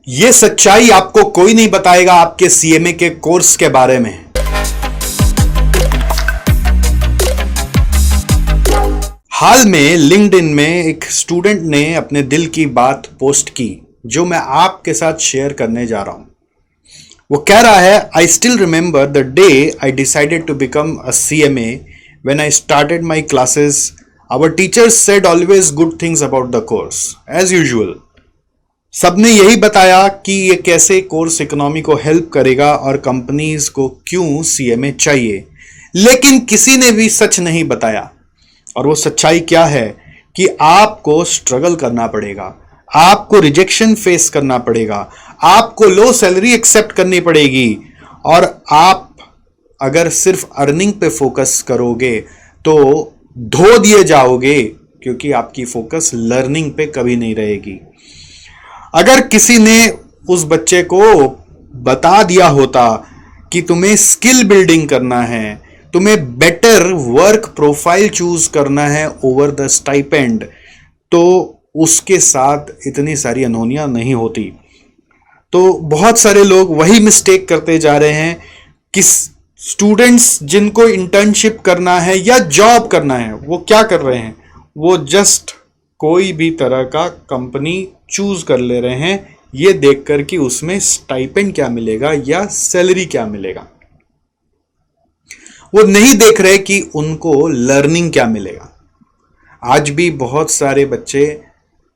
ये सच्चाई आपको कोई नहीं बताएगा आपके सीएमए के कोर्स के बारे में। हाल में लिंक्डइन में एक स्टूडेंट ने अपने दिल की बात पोस्ट की जो मैं आपके साथ शेयर करने जा रहा हूं। वो कह रहा है, I still remember the day I decided to become a CMA when I started my classes. Our teachers said always good things about the course as usual. सबने यही बताया कि ये कैसे कोर्स इकोनॉमी को हेल्प करेगा और कंपनीज को क्यों सीएमए चाहिए, लेकिन किसी ने भी सच नहीं बताया। और वो सच्चाई क्या है कि आपको स्ट्रगल करना पड़ेगा, आपको रिजेक्शन फेस करना पड़ेगा, आपको लो सैलरी एक्सेप्ट करनी पड़ेगी। और आप अगर सिर्फ अर्निंग पे फोकस करोगे तो धो दिए जाओगे, क्योंकि आपकी फोकस लर्निंग पे कभी नहीं रहेगी। अगर किसी ने उस बच्चे को बता दिया होता कि तुम्हें स्किल बिल्डिंग करना है, तुम्हें बेटर वर्क प्रोफाइल चूज करना है ओवर द स्टाइपेंड, तो उसके साथ इतनी सारी अनहोनियां नहीं होती। तो बहुत सारे लोग वही मिस्टेक करते जा रहे हैं कि स्टूडेंट्स जिनको इंटर्नशिप करना है या जॉब करना है वो क्या कर रहे हैं, वो जस्ट कोई भी तरह का कंपनी चूज कर ले रहे हैं ये देखकर कि उसमें स्टाइपेंड क्या मिलेगा या सैलरी क्या मिलेगा। वो नहीं देख रहे कि उनको लर्निंग क्या मिलेगा। आज भी बहुत सारे बच्चे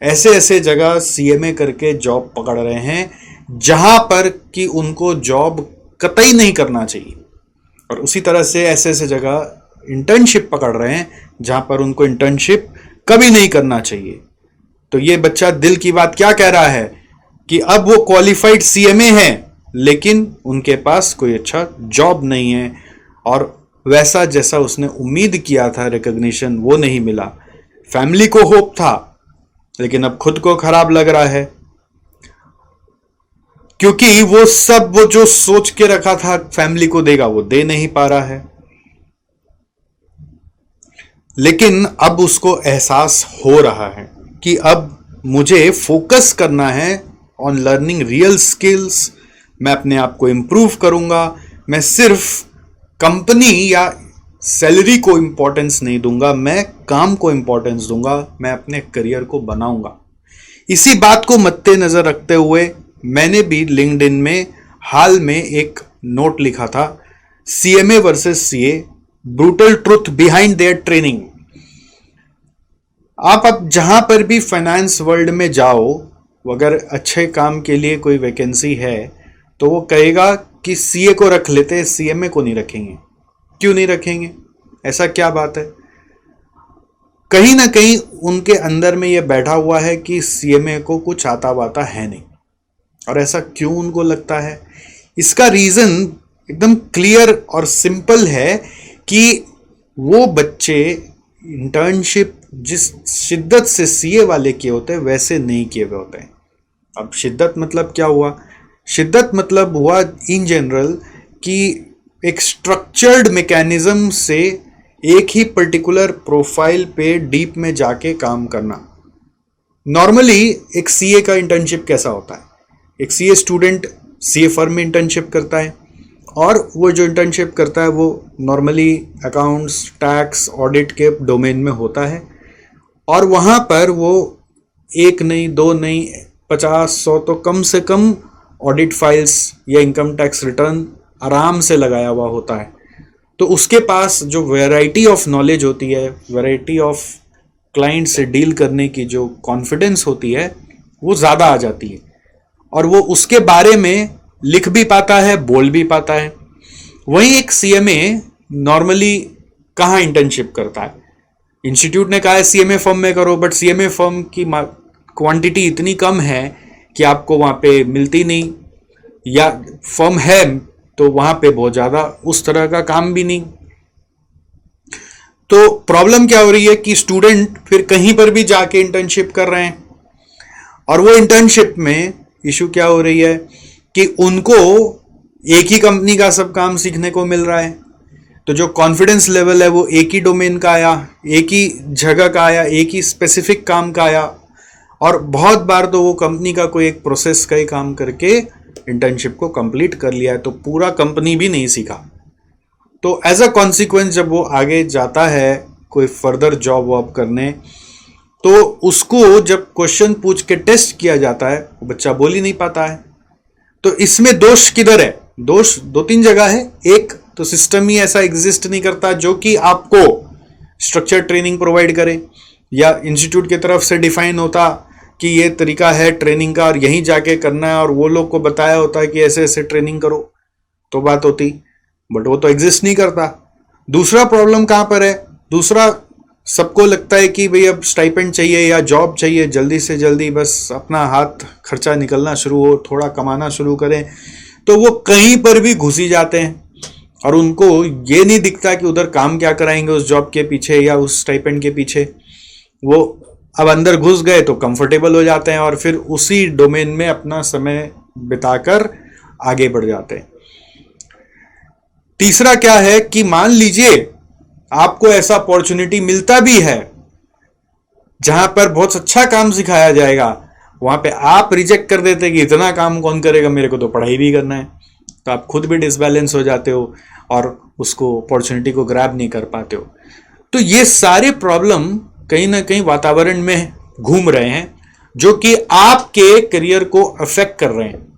ऐसे ऐसे जगह सीएमए करके जॉब पकड़ रहे हैं जहां पर कि उनको जॉब कतई नहीं करना चाहिए, और उसी तरह से ऐसे ऐसे जगह इंटर्नशिप पकड़ रहे हैं जहां पर उनको इंटर्नशिप कभी नहीं करना चाहिए। तो ये बच्चा दिल की बात क्या कह रहा है कि अब वो क्वालिफाइड सीएमए है लेकिन उनके पास कोई अच्छा जॉब नहीं है, और वैसा जैसा उसने उम्मीद किया था रिकॉग्निशन वो नहीं मिला। फैमिली को होप था लेकिन अब खुद को खराब लग रहा है, क्योंकि वो जो सोच के रखा था फैमिली को देगा वो दे नहीं पा रहा है। लेकिन अब उसको एहसास हो रहा है कि अब मुझे फोकस करना है ऑन लर्निंग रियल स्किल्स। मैं अपने आप को इम्प्रूव करूंगा, मैं सिर्फ कंपनी या सैलरी को इंपॉर्टेंस नहीं दूंगा, मैं काम को इंपॉर्टेंस दूंगा, मैं अपने करियर को बनाऊंगा। इसी बात को मद्देनजर रखते हुए मैंने भी लिंक्डइन में हाल में एक नोट लिखा था, CMA versus CA, brutal truth behind their training. आप अब जहां पर भी फाइनेंस वर्ल्ड में जाओ, अगर अच्छे काम के लिए कोई वैकेंसी है तो वो कहेगा कि सीए को रख लेते, सीएमए को नहीं रखेंगे। क्यों नहीं रखेंगे? ऐसा क्या बात है? कहीं ना कहीं उनके अंदर में ये बैठा हुआ है कि सीएमए को कुछ आता वाता है नहीं। और ऐसा क्यों उनको लगता है? इसका रीजन एकदम क्लियर और सिंपल है कि वो बच्चे इंटर्नशिप जिस शिद्दत से सीए वाले किए होते हैं वैसे नहीं किए हुए होते हैं। अब शिद्दत मतलब क्या हुआ? शिद्दत मतलब हुआ इन जनरल कि एक स्ट्रक्चर्ड मैकेनिज्म से एक ही पर्टिकुलर प्रोफाइल पे डीप में जाके काम करना। नॉर्मली एक सीए का इंटर्नशिप कैसा होता है? एक सीए स्टूडेंट सीए फर्म में इंटर्नशिप करता है, और वो जो इंटर्नशिप करता है वो नॉर्मली अकाउंट्स, टैक्स, ऑडिट के डोमेन में होता है, और वहाँ पर वो एक नहीं, दो नहीं, 50-100 तो कम से कम ऑडिट फाइल्स या इनकम टैक्स रिटर्न आराम से लगाया हुआ होता है। तो उसके पास जो वैरायटी ऑफ नॉलेज होती है, वैरायटी ऑफ क्लाइंट से डील करने की जो कॉन्फिडेंस होती है वो ज़्यादा आ जाती है, और वो उसके बारे में लिख भी पाता है, बोल भी पाता है। वहीं एक सीएमए नॉर्मली कहाँ इंटर्नशिप करता है? इंस्टीट्यूट ने कहा है सीएमए फर्म में करो, बट सीएमए फर्म की क्वांटिटी इतनी कम है कि आपको वहाँ पे मिलती नहीं, या फर्म है तो वहाँ पे बहुत ज़्यादा उस तरह का काम भी नहीं। तो प्रॉब्लम क्या हो रही है कि स्टूडेंट फिर कहीं पर भी जाके इंटर्नशिप कर रहे हैं, और वो इंटर्नशिप में इशू क्या हो रही है कि उनको एक ही कंपनी का सब काम सीखने को मिल रहा है। तो जो कॉन्फिडेंस लेवल है वो एक ही डोमेन का आया, एक ही जगह का आया, एक ही स्पेसिफिक काम का आया, और बहुत बार तो वो कंपनी का कोई एक प्रोसेस का ही काम करके इंटर्नशिप को कंप्लीट कर लिया है, तो पूरा कंपनी भी नहीं सीखा। तो एज अ कॉन्सिक्वेंस जब वो आगे जाता है कोई फर्दर जॉब वॉब करने, तो उसको जब क्वेश्चन पूछ के टेस्ट किया जाता है वो बच्चा बोल ही नहीं पाता है। तो इसमें दोष किधर है? दोष दो तीन जगह है। एक तो सिस्टम ही ऐसा एग्जिस्ट नहीं करता जो कि आपको स्ट्रक्चर ट्रेनिंग प्रोवाइड करे, या इंस्टीट्यूट की तरफ से डिफाइन होता कि ये तरीका है ट्रेनिंग का और यहीं जाके करना है, और वो लोग को बताया होता है कि ऐसे ऐसे ट्रेनिंग करो तो बात होती, बट वो तो एग्जिस्ट नहीं करता। दूसरा प्रॉब्लम कहां पर है? दूसरा, सबको लगता है कि भाई अब स्टाइपेंड चाहिए या जॉब चाहिए, जल्दी से जल्दी बस अपना हाथ खर्चा निकलना शुरू हो, थोड़ा कमाना शुरू करें, तो वो कहीं पर भी घुसी जाते हैं और उनको ये नहीं दिखता कि उधर काम क्या कराएंगे उस जॉब के पीछे या उस स्टाइपेंड के पीछे। वो अब अंदर घुस गए तो कंफर्टेबल हो जाते हैं और फिर उसी डोमेन में अपना समय बिताकर आगे बढ़ जाते हैं। तीसरा क्या है कि मान लीजिए आपको ऐसा अपॉर्चुनिटी मिलता भी है जहां पर बहुत अच्छा काम सिखाया जाएगा, वहां पे आप रिजेक्ट कर देते कि इतना काम कौन करेगा, मेरे को तो पढ़ाई भी करना है। तो आप खुद भी डिसबैलेंस हो जाते हो और उसको अपॉर्चुनिटी को ग्रैब नहीं कर पाते हो। तो ये सारे प्रॉब्लम कहीं ना कहीं वातावरण में घूम रहे हैं जो कि आपके करियर को अफेक्ट कर रहे हैं।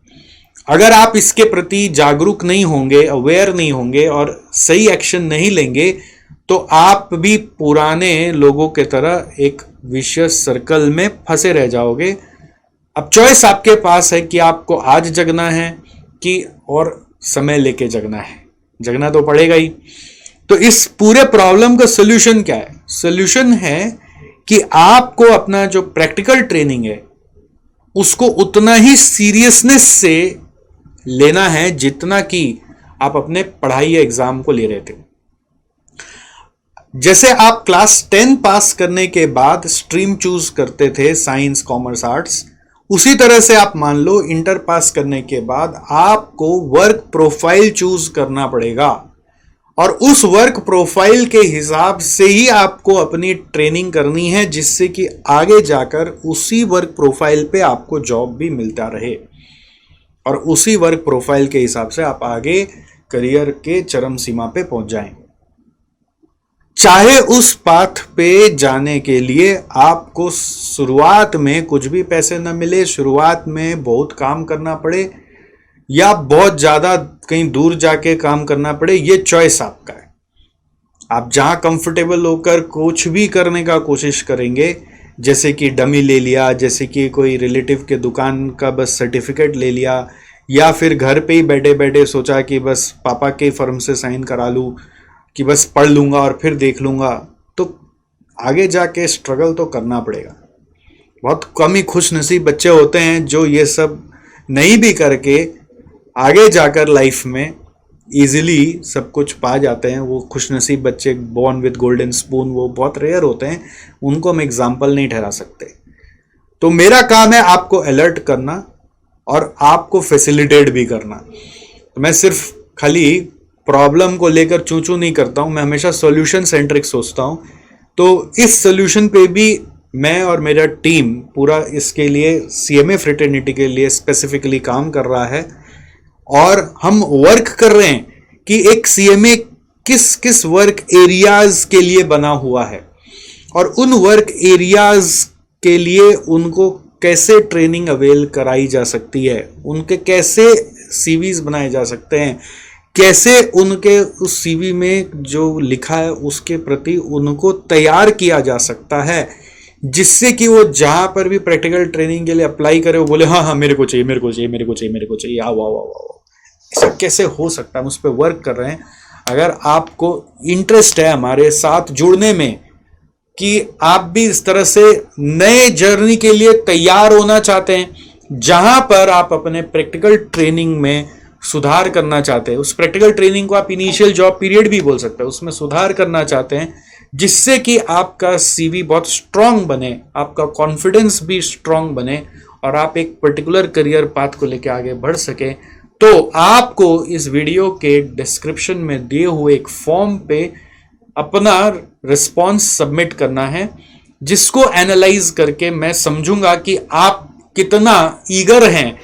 अगर आप इसके प्रति जागरूक नहीं होंगे, अवेयर नहीं होंगे और सही एक्शन नहीं लेंगे, तो आप भी पुराने लोगों के तरह एक विशियस सर्कल में फंसे रह जाओगे। अब चॉइस आपके पास है कि आपको आज जगना है कि और समय लेके जगना है। जगना तो पड़ेगा ही। तो इस पूरे प्रॉब्लम का सोल्यूशन क्या है? सोल्यूशन है कि आपको अपना जो प्रैक्टिकल ट्रेनिंग है उसको उतना ही सीरियसनेस से लेना है जितना कि आप अपने पढ़ाई या एग्जाम को ले रहे थे। जैसे आप क्लास 10 पास करने के बाद स्ट्रीम चूज करते थे, साइंस, कॉमर्स, आर्ट्स, उसी तरह से आप मान लो इंटर पास करने के बाद आपको वर्क प्रोफाइल चूज करना पड़ेगा और उस वर्क प्रोफाइल के हिसाब से ही आपको अपनी ट्रेनिंग करनी है, जिससे कि आगे जाकर उसी वर्क प्रोफाइल पे आपको जॉब भी मिलता रहे और उसी वर्क प्रोफाइल के हिसाब से आप आगे करियर के चरम सीमा पे पहुंच जाएं। चाहे उस पाथ पे जाने के लिए आपको शुरुआत में कुछ भी पैसे न मिले, शुरुआत में बहुत काम करना पड़े या बहुत ज्यादा कहीं दूर जाके काम करना पड़े, ये चॉइस आपका है। आप जहां कंफर्टेबल होकर कुछ भी करने का कोशिश करेंगे, जैसे कि डमी ले लिया, जैसे कि कोई रिलेटिव के दुकान का बस सर्टिफिकेट ले लिया, या फिर घर पे ही बैठे बैठे सोचा कि बस पापा के फर्म से साइन करा लूँ कि बस पढ़ लूँगा और फिर देख लूँगा, तो आगे जाके स्ट्रगल तो करना पड़ेगा। बहुत कम ही खुश नसीब बच्चे होते हैं जो ये सब नहीं भी करके आगे जाकर लाइफ में इजीली सब कुछ पा जाते हैं। वो खुश नसीब बच्चे, बॉर्न विद गोल्डन स्पून, वो बहुत रेयर होते हैं, उनको हम एग्जाम्पल नहीं ठहरा सकते। तो मेरा काम है आपको अलर्ट करना और आपको फैसिलिटेट भी करना। तो मैं सिर्फ खाली प्रॉब्लम को लेकर चूं चूं नहीं करता हूं, मैं हमेशा सॉल्यूशन सेंट्रिक सोचता हूं। तो इस सॉल्यूशन पे भी मैं और मेरा टीम पूरा इसके लिए सीएमए फ्रेटर्निटी के लिए स्पेसिफिकली काम कर रहा है और हम वर्क कर रहे हैं कि एक सीएमए किस किस वर्क एरियाज के लिए बना हुआ है और उन वर्क एरियाज के लिए उनको कैसे ट्रेनिंग अवेल कराई जा सकती है, उनके कैसे सीवीज बनाए जा सकते हैं, कैसे उनके उस सीवी में जो लिखा है उसके प्रति उनको तैयार किया जा सकता है, जिससे कि वो जहां पर भी प्रैक्टिकल ट्रेनिंग के लिए अप्लाई करे वो बोले हाँ हाँ मेरे को चाहिए, मेरे को चाहिए, मेरे को चाहिए, मेरे को चाहिए, आओ आओ आओ आओ। ऐसा कैसे हो सकता है? हम उस पर वर्क कर रहे हैं। अगर आपको इंटरेस्ट है हमारे साथ जुड़ने में कि आप भी इस तरह से नए जर्नी के लिए तैयार होना चाहते हैं, जहां पर आप अपने प्रैक्टिकल ट्रेनिंग में सुधार करना चाहते हैं, उस प्रैक्टिकल ट्रेनिंग को आप इनिशियल जॉब पीरियड भी बोल सकते हैं, उसमें सुधार करना चाहते हैं, जिससे कि आपका सीवी बहुत स्ट्रांग बने, आपका कॉन्फिडेंस भी स्ट्रांग बने और आप एक पर्टिकुलर करियर पाथ को लेकर आगे बढ़ सके, तो आपको इस वीडियो के डिस्क्रिप्शन में दिए हुए एक फॉर्म पे अपना रिस्पॉन्स सबमिट करना है, जिसको एनालाइज करके मैं समझूंगा कि आप कितना ईगर हैं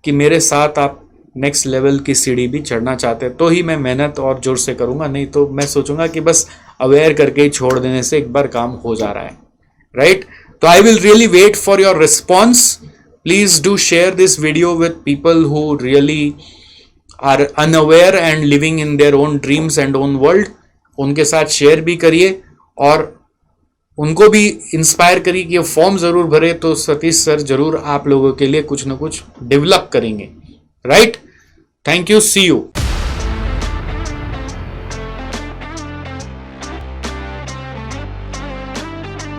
कि मेरे साथ आप नेक्स्ट लेवल की सीढ़ी भी चढ़ना चाहते हैं, तो ही मैं मेहनत और जोर से करूंगा। नहीं तो मैं सोचूंगा कि बस अवेयर करके ही छोड़ देने से एक बार काम हो जा रहा है, राइट? तो I will really wait for your response. Please do share this video with people who really are unaware and living in their own dreams and own world. उनके साथ शेयर भी करिए और उनको भी इंस्पायर करिए कि फॉर्म जरूर भरे, तो सतीश सर जरूर आप लोगों के लिए कुछ ना कुछ डेवलप करेंगे, right? Thank you, see you.